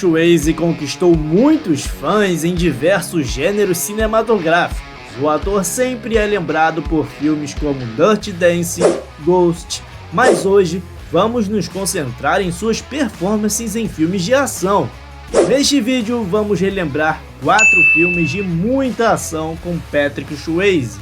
Swayze conquistou muitos fãs em diversos gêneros cinematográficos. O ator sempre é lembrado por filmes como Dirty Dancing, Ghost, mas hoje vamos nos concentrar em suas performances em filmes de ação. Neste vídeo vamos relembrar 4 filmes de muita ação com Patrick Swayze.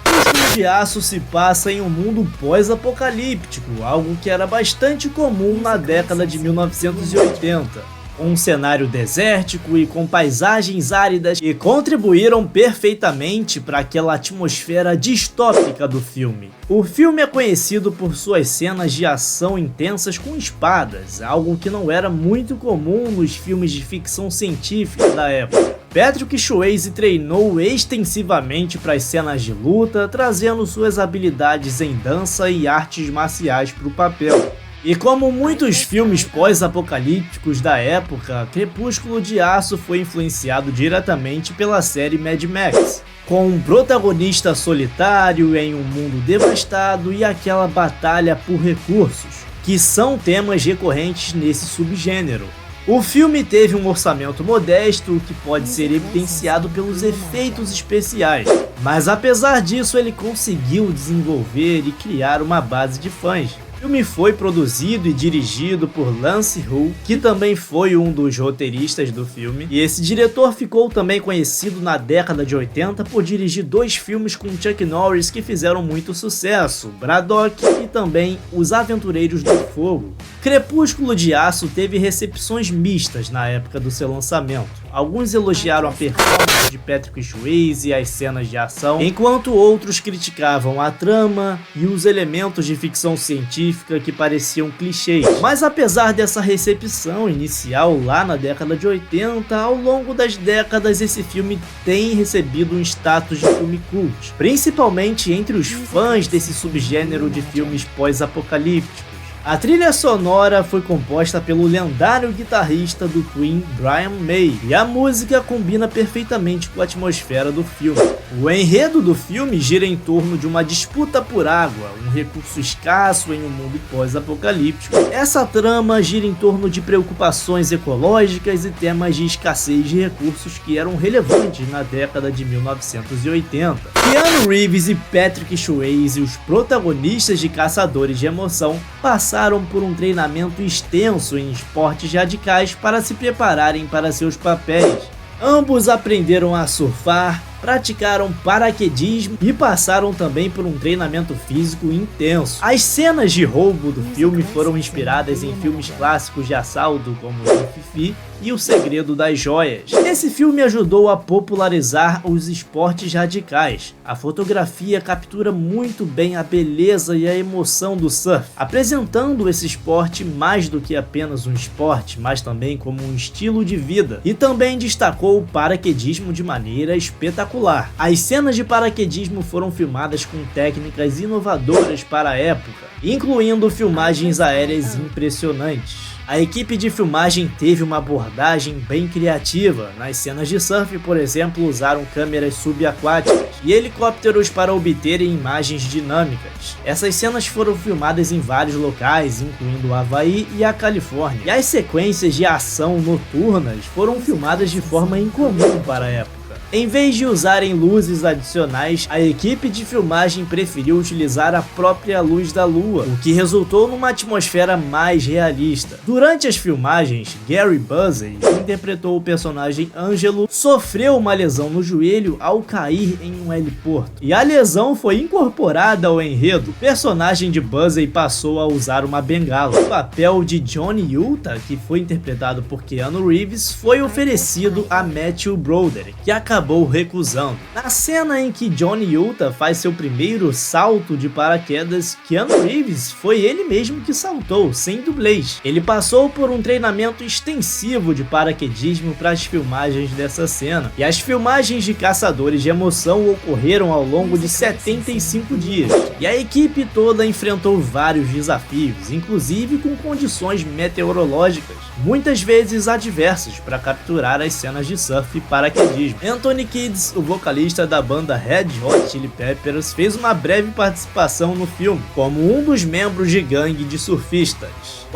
Cúsculo de Aço se passa em um mundo pós-apocalíptico, algo que era bastante comum na década de 1980. Um cenário desértico e com paisagens áridas que contribuíram perfeitamente para aquela atmosfera distópica do filme. O filme é conhecido por suas cenas de ação intensas com espadas, algo que não era muito comum nos filmes de ficção científica da época. Patrick Swayze treinou extensivamente para as cenas de luta, trazendo suas habilidades em dança e artes marciais para o papel. E como muitos filmes pós-apocalípticos da época, Crepúsculo de Aço foi influenciado diretamente pela série Mad Max, com um protagonista solitário em um mundo devastado e aquela batalha por recursos, que são temas recorrentes nesse subgênero. O filme teve um orçamento modesto, que pode ser evidenciado pelos efeitos especiais, mas apesar disso ele conseguiu desenvolver e criar uma base de fãs. O filme foi produzido e dirigido por Lance Hu, que também foi um dos roteiristas do filme, e esse diretor ficou também conhecido na década de 80 por dirigir 2 filmes com Chuck Norris que fizeram muito sucesso, Braddock e também Os Aventureiros do Fogo. Crepúsculo de Aço teve recepções mistas na época do seu lançamento. Alguns elogiaram a performance de Patrick Swayze e as cenas de ação, enquanto outros criticavam a trama e os elementos de ficção científica que pareciam clichês. Mas apesar dessa recepção inicial lá na década de 80, ao longo das décadas esse filme tem recebido um status de filme cult, principalmente entre os fãs desse subgênero de filmes pós-apocalípticos. A trilha sonora foi composta pelo lendário guitarrista do Queen, Brian May, e a música combina perfeitamente com a atmosfera do filme. O enredo do filme gira em torno de uma disputa por água, um recurso escasso em um mundo pós-apocalíptico. Essa trama gira em torno de preocupações ecológicas e temas de escassez de recursos que eram relevantes na década de 1980. Keanu Reeves e Patrick Swayze, os protagonistas de Caçadores de Emoção, passaram por um treinamento extenso em esportes radicais para se prepararem para seus papéis. Ambos aprenderam a surfar, praticaram paraquedismo e passaram também por um treinamento físico intenso. As cenas de roubo do filme foram inspiradas em filmes clássicos de assalto como O Fifi e O Segredo das Joias. Esse filme ajudou a popularizar os esportes radicais. A fotografia captura muito bem a beleza e a emoção do surf, apresentando esse esporte mais do que apenas um esporte, mas também como um estilo de vida. E também destacou o paraquedismo de maneira espetacular. As cenas de paraquedismo foram filmadas com técnicas inovadoras para a época, incluindo filmagens aéreas impressionantes. A equipe de filmagem teve uma abordagem bem criativa. Nas cenas de surf, por exemplo, usaram câmeras subaquáticas e helicópteros para obterem imagens dinâmicas. Essas cenas foram filmadas em vários locais, incluindo o Havaí e a Califórnia. E as sequências de ação noturnas foram filmadas de forma incomum para a época. Em vez de usarem luzes adicionais, a equipe de filmagem preferiu utilizar a própria luz da lua, o que resultou numa atmosfera mais realista. Durante as filmagens, Gary Busey, que interpretou o personagem Angelo, sofreu uma lesão no joelho ao cair em um heliporto, e a lesão foi incorporada ao enredo. O personagem de Busey passou a usar uma bengala. O papel de Johnny Utah, que foi interpretado por Keanu Reeves, foi oferecido a Matthew Broderick, que acabou recusando. Na cena em que Johnny Utah faz seu primeiro salto de paraquedas, Keanu Reeves foi ele mesmo que saltou, sem dublês. Ele passou por um treinamento extensivo de paraquedismo para as filmagens dessa cena, e as filmagens de Caçadores de Emoção ocorreram ao longo de 75 dias, e a equipe toda enfrentou vários desafios, inclusive com condições meteorológicas, muitas vezes adversas, para capturar as cenas de surf e paraquedismo. Anthony Kiedis, o vocalista da banda Red Hot Chili Peppers, fez uma breve participação no filme, como um dos membros de gangue de surfistas.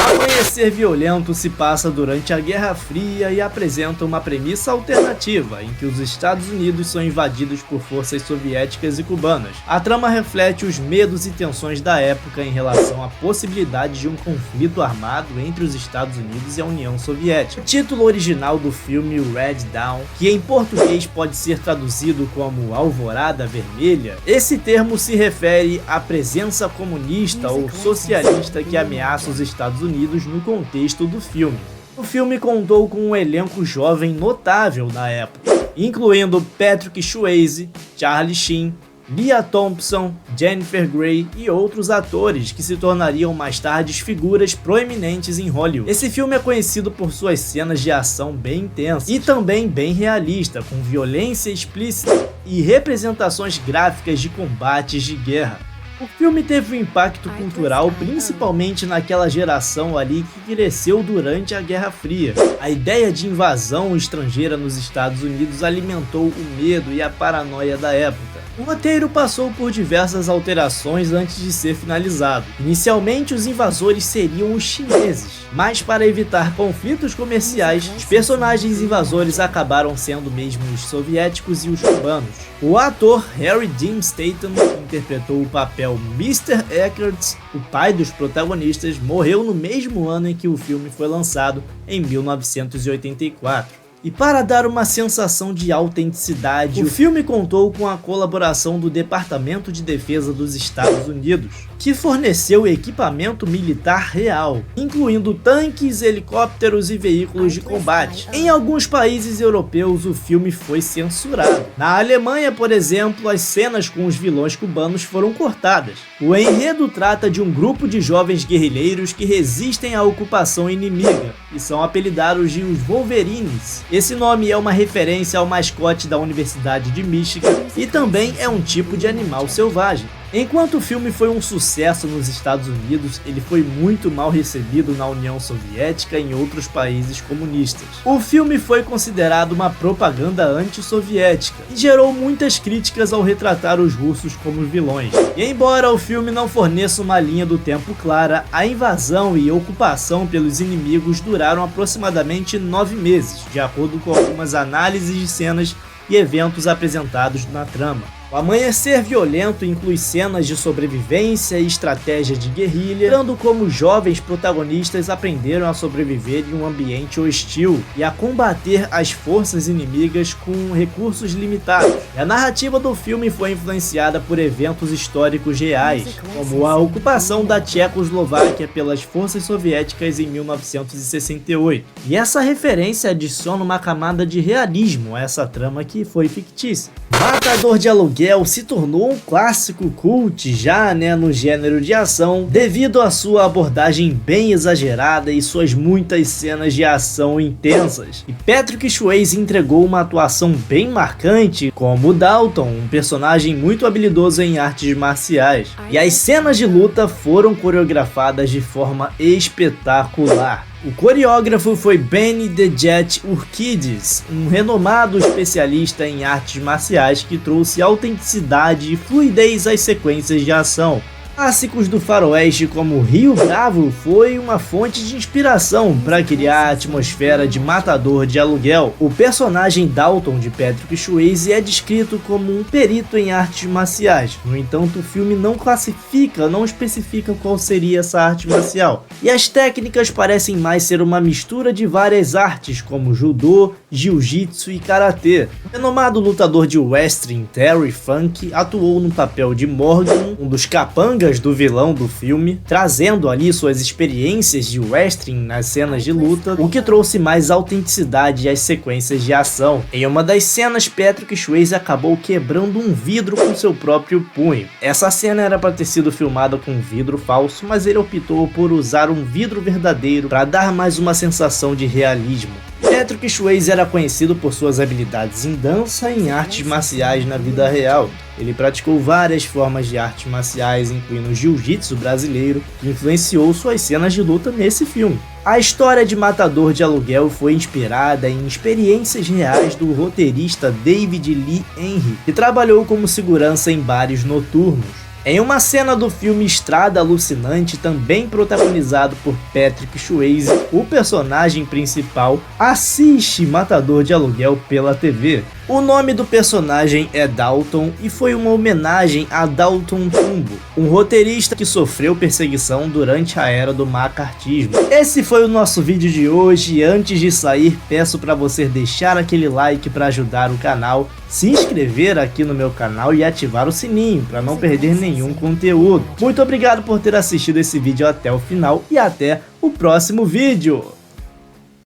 Amanhecer Violento se passa durante a Guerra Fria e apresenta uma premissa alternativa, em que os Estados Unidos são invadidos por forças soviéticas e cubanas. A trama reflete os medos e tensões da época em relação à possibilidade de um conflito armado entre os Estados Unidos e a União Soviética. O título original do filme, Red Dawn, que em português pode ser traduzido como Alvorada Vermelha, esse termo se refere à presença comunista ou socialista que ameaça os Estados Unidos no contexto do filme. O filme contou com um elenco jovem notável na época, incluindo Patrick Swayze, Charlie Sheen, Lea Thompson, Jennifer Grey e outros atores que se tornariam mais tarde figuras proeminentes em Hollywood. Esse filme é conhecido por suas cenas de ação bem intensas e também bem realista, com violência explícita e representações gráficas de combates de guerra. O filme teve um impacto cultural principalmente naquela geração ali que cresceu durante a Guerra Fria. A ideia de invasão estrangeira nos Estados Unidos alimentou o medo e a paranoia da época. O roteiro passou por diversas alterações antes de ser finalizado. Inicialmente, os invasores seriam os chineses, mas para evitar conflitos comerciais, os personagens invasores acabaram sendo mesmo os soviéticos e os cubanos. O ator Harry Dean Stanton, que interpretou o papel Mr. Eckert, o pai dos protagonistas, morreu no mesmo ano em que o filme foi lançado, em 1984. E para dar uma sensação de autenticidade, o filme contou com a colaboração do Departamento de Defesa dos Estados Unidos, que forneceu equipamento militar real, incluindo tanques, helicópteros e veículos de combate. Em alguns países europeus, o filme foi censurado. Na Alemanha, por exemplo, as cenas com os vilões cubanos foram cortadas. O enredo trata de um grupo de jovens guerrilheiros que resistem à ocupação inimiga e são apelidados de os Wolverines. Esse nome é uma referência ao mascote da Universidade de Michigan e também é um tipo de animal selvagem. Enquanto o filme foi um sucesso nos Estados Unidos, ele foi muito mal recebido na União Soviética e em outros países comunistas. O filme foi considerado uma propaganda anti-soviética e gerou muitas críticas ao retratar os russos como vilões. E embora o filme não forneça uma linha do tempo clara, a invasão e ocupação pelos inimigos duraram aproximadamente 9 meses, de acordo com algumas análises de cenas e eventos apresentados na trama. O Amanhecer Violento inclui cenas de sobrevivência e estratégia de guerrilha, mostrando como os jovens protagonistas aprenderam a sobreviver em um ambiente hostil e a combater as forças inimigas com recursos limitados. E a narrativa do filme foi influenciada por eventos históricos reais, como a ocupação da Tchecoslováquia pelas forças soviéticas em 1968. E essa referência adiciona uma camada de realismo a essa trama que foi fictícia. Matador de Aluguel se tornou um clássico cult já no gênero de ação, devido à sua abordagem bem exagerada e suas muitas cenas de ação intensas. E Patrick Swayze entregou uma atuação bem marcante como Dalton, um personagem muito habilidoso em artes marciais. E as cenas de luta foram coreografadas de forma espetacular. O coreógrafo foi Benny The Jet Urquidez, um renomado especialista em artes marciais que trouxe autenticidade e fluidez às sequências de ação. Clássicos do faroeste como Rio Bravo foi uma fonte de inspiração para criar a atmosfera de Matador de Aluguel. O personagem Dalton de Patrick Swayze é descrito como um perito em artes marciais. No entanto, o filme não especifica qual seria essa arte marcial. E as técnicas parecem mais ser uma mistura de várias artes como judô, jiu-jitsu e karatê. O renomado lutador de wrestling Terry Funk atuou no papel de Morgan, um dos capangas do vilão do filme, trazendo ali suas experiências de wrestling nas cenas de luta, o que trouxe mais autenticidade às sequências de ação. Em uma das cenas, Patrick Swayze acabou quebrando um vidro com seu próprio punho. Essa cena era para ter sido filmada com um vidro falso, mas ele optou por usar um vidro verdadeiro para dar mais uma sensação de realismo. Patrick Swayze era conhecido por suas habilidades em dança e em artes marciais na vida real. Ele praticou várias formas de artes marciais, incluindo o jiu-jitsu brasileiro, que influenciou suas cenas de luta nesse filme. A história de Matador de Aluguel foi inspirada em experiências reais do roteirista David Lee Henry, que trabalhou como segurança em bares noturnos. Em uma cena do filme Estrada Alucinante, também protagonizado por Patrick Swayze, o personagem principal assiste Matador de Aluguel pela TV. O nome do personagem é Dalton e foi uma homenagem a Dalton Trumbo, um roteirista que sofreu perseguição durante a era do macartismo. Esse foi o nosso vídeo de hoje e antes de sair peço para você deixar aquele like para ajudar o canal, se inscrever aqui no meu canal e ativar o sininho para não perder nenhum conteúdo. Muito obrigado por ter assistido esse vídeo até o final e até o próximo vídeo!